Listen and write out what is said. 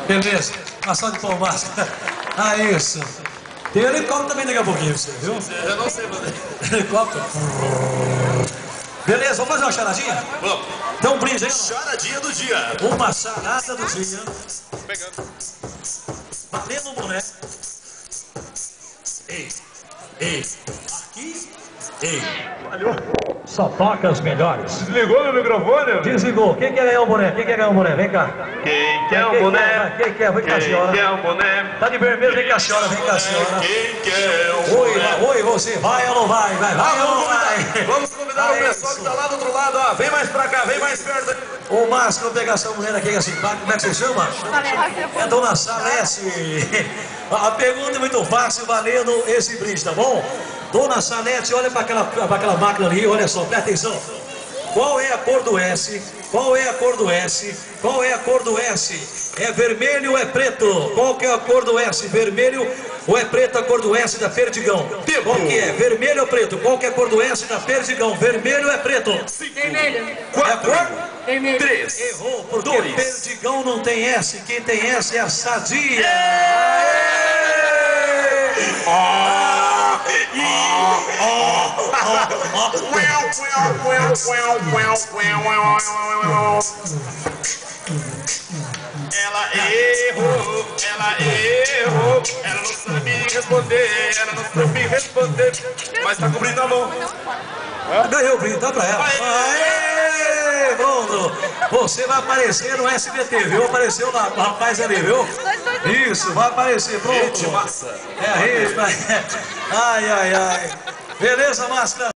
Beleza, uma salva de palmas. Ah, isso. Tem helicóptero também daqui a pouquinho, você viu? Eu não sei fazer. Helicóptero. Beleza, vamos fazer uma charadinha? Vamos. Então, um brinde, hein? Charadinha do dia. Uma charada do dia. Pegando. Valendo, moleque. Ei, ei, aqui, ei. Valeu. Só toca os melhores. Desligou meu microfone? Desligou. Quem quer ganhar um boné? Quem quer ganhar um boné? Vem cá. Quem quer um boné? Quem quer? Vem cá, senhora. Quem quer um boné? Tá de vermelho, vem cá, senhora. Vem cá, senhora. Quem quer um Oi, boné? oi, você vai ou não vai? Vai ou não vai? Vamos convidar o pessoal que tá lá do outro lado, ó. Vem mais pra cá, vem mais perto. Ô, Márcio, vou pegar essa mulher aqui, assim, como é que você chama? É Dona Salete. A pergunta é muito fácil, valendo esse brinde, tá bom? Dona Salete, olha para aquela máquina ali, olha só, presta atenção. Qual é a cor do S? Qual é a cor do S? Qual é a cor do S? É vermelho ou é preto? Qual que é a cor do S? Vermelho ou é preto a cor do S da Perdigão? Qual que é? Vermelho ou preto? Qual que é a cor do S da Perdigão? Vermelho ou é preto? Vermelho. É a cor? Vermelho. 3. Errou, porque Dois. Perdigão não tem S. Quem tem S é a Sadia. Ela errou, ela não sabe responder, mas tá cobrindo a mão. Ganhou o brinde, dá pra ela. Aê, Bruno! Você vai aparecer no SBT, viu? Apareceu lá, o rapaz ali, viu? Isso, vai aparecer, pronto. Gente, massa. É a rede, vai. Ai, ai, ai. Beleza, Máscara?